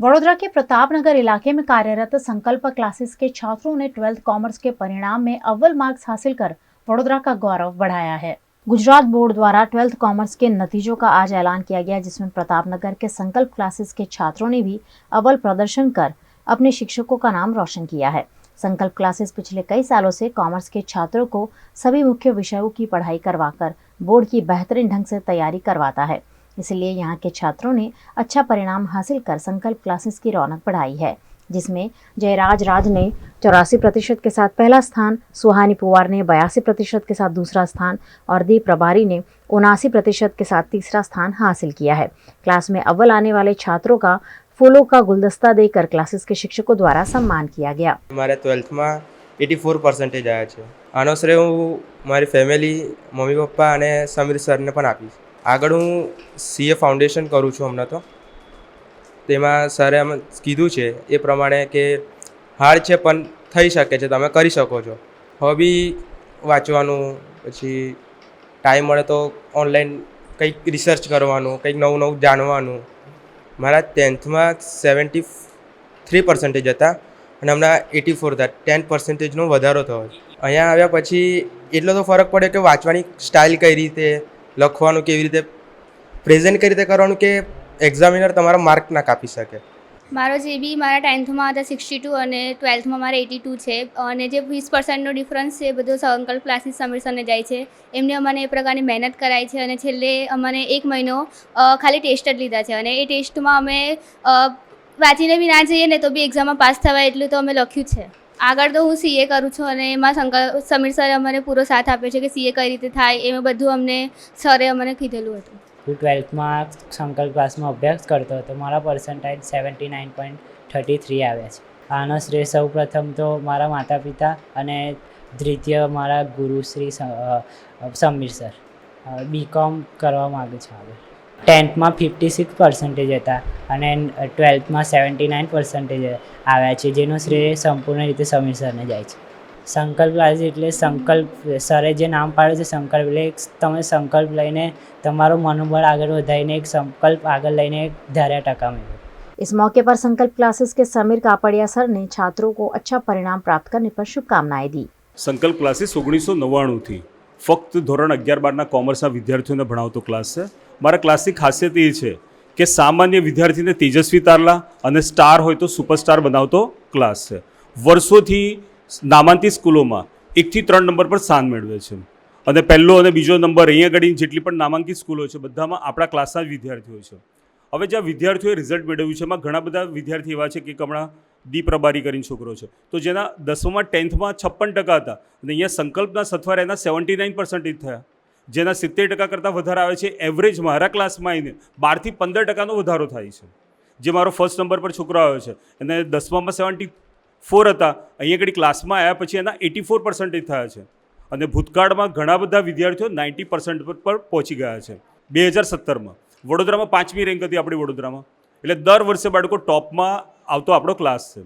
वडोदरा के प्रतापनगर इलाके में कार्यरत संकल्प क्लासेस के छात्रों ने 12th कॉमर्स के परिणाम में अव्वल मार्क्स हासिल कर वडोदरा का गौरव बढ़ाया है। गुजरात बोर्ड द्वारा 12th कॉमर्स के नतीजों का आज ऐलान किया गया, जिसमें प्रतापनगर के संकल्प क्लासेस के छात्रों ने भी अव्वल प्रदर्शन कर अपने शिक्षकों का नाम रोशन किया है। संकल्प क्लासेस पिछले कई सालों से कॉमर्स के छात्रों को सभी मुख्य विषयों की पढ़ाई करवाकर बोर्ड की बेहतरीन ढंग से तैयारी करवाता है। इसलिए यहाँ के छात्रों ने अच्छा परिणाम हासिल कर संकल्प क्लासेस की रौनक बढ़ाई है, जिसमें जयराज राज ने 84% के साथ पहला स्थान, सुहानी पुवार ने 82% के साथ दूसरा स्थान और दीप प्रभारी ने 79% के साथ तीसरा स्थान हासिल किया है। क्लास में अव्वल आने वाले छात्रों का फूलों का गुलदस्ता देकर क्लासेस के शिक्षकों द्वारा सम्मान किया गया। हमारे 12th में 84% आया है। आनो श्रेय हूँ मारी फैमिली, मम्मी पप्पा અને સમીર સરને પણ આપીશ। આગળ હું સીએ ફાઉન્ડેશન કરું છું હમણાં તો। તેમાં સરે અમે કીધું છે એ પ્રમાણે કે હાર્ડ છે પણ થઈ શકે છે, તમે કરી શકો છો। હવે બી વાંચવાનું, પછી ટાઈમ મળે તો ઓનલાઈન કંઈક રિસર્ચ કરવાનું, કંઈક નવું નવું જાણવાનું। મારા 10thમાં 73% હતા અને હમણાં 84 હતા। 10%નો વધારો થયો। અહીંયા આવ્યા પછી એટલો તો ફરક પડ્યો કે વાંચવાની સ્ટાઇલ કઈ રીતે, લખવાનું કેવી રીતે, પ્રેઝન્ટ કઈ રીતે કરવાનું કે એક્ઝામિનર તમારા માર્ક ના કાપી શકે। મારો જે બી મારા 10thમાં હતા 62 અને 12thમાં મારા 82 છે અને જે 20%નો ડિફરન્સ છે એ બધો સંકલ્પ ક્લાસીસ સમીર સરને જાય છે। એમને અમને એ પ્રકારની મહેનત કરાઈ છે અને છેલ્લે અમને 1 મહિનો ખાલી ટેસ્ટ જ લીધા છે અને એ ટેસ્ટમાં અમે વાંચીને બી ના જઈએ ને તો બી એક્ઝામમાં પાસ થવાય એટલું તો અમે લખ્યું છે। આગળ તો હું સીએ કરું છું અને એમાં સમીર સરે અમને પૂરો સાથ આપ્યો છે કે સીએ કઈ રીતે થાય એમાં બધું અમને સરે અમને કીધેલું હતું। હું 12થમાં સંકલ્પ ક્લાસમાં અભ્યાસ કરતો હતો। મારા પર્સન્ટાઇજ 79.33 આવ્યા છે। આનો શ્રેય સૌ પ્રથમ તો મારા માતા પિતા અને દ્વિતીય મારા ગુરુશ્રી સમીર સર। બીકોમ કરવા માગું છું આગળ। 10thમાં 56% હતા અને 12થમાં 79% આવ્યા છે, જેનો શ્રેય સંપૂર્ણ રીતે સમીર સરને જાય છે। સંકલ્પ ક્લાસ એટલે સંકલ્પ સરે જે નામ પાડ્યું છે સંકલ્પ, એટલે તમે સંકલ્પ લઈને તમારું मनोबल આગળ વધારીને એક સંકલ્પ આગળ લઈને ધાર્યા ટકા મેળવો। इस मौके पर संकल्प क्लासेस के समीर कापड़िया सर ने छात्रों को अच्छा परिणाम प्राप्त करने पर शुभकामनाएं दी। संकल्प क्लासेस 1999 थी फक्त ધોરણ 11-12ના કોમર્સના વિદ્યાર્થીઓને ભણાવતો ક્લાસ છે। મારા ક્લાસની ખાસિયત એ છે કે સામાન્ય વિદ્યાર્થીને તેજસ્વી તારલા અને સ્ટાર હોય તો સુપરસ્ટાર બનાવતો ક્લાસ છે। વર્ષોથી નામાંકિત સ્કૂલોમાં 1 થી 3 નંબર પર સ્થાન મેળવે છે અને પહેલો અને બીજો નંબર અહીંયા આગળ જેટલી પણ નામાંકિત સ્કૂલો છે બધામાં આપણા ક્લાસના જ વિદ્યાર્થીઓ છે। હવે જ્યાં વિદ્યાર્થીઓએ રિઝલ્ટ મેળવ્યું છે એમાં ઘણા બધા વિદ્યાર્થી એવા છે કે હમણાં દી પ્રભારી કરીને છોકરો છે, તો જેના 10માં 10thમાં 56% હતા અને અહીંયા સંકલ્પના સથવારે એના 79% થયા, જેના 70% કરતાં વધારે આવે છે। એવરેજ મારા ક્લાસમાં આવીને 12 થી 15%નો વધારો થાય છે। જે મારો ફર્સ્ટ નંબર પર છોકરો આવ્યો છે એને 10માં 74 હતા, અહીંયા આગળ ક્લાસમાં આવ્યા પછી એના 84% થયા છે અને ભૂતકાળમાં ઘણા બધા વિદ્યાર્થીઓ 90% પર પહોંચી ગયા છે। 2017માં વડોદરામાં 5મી રેન્ક હતી આપણી વડોદરામાં, એટલે દર વર્ષે બાળકો ટોપમાં આવતો આપણો ક્લાસ છે।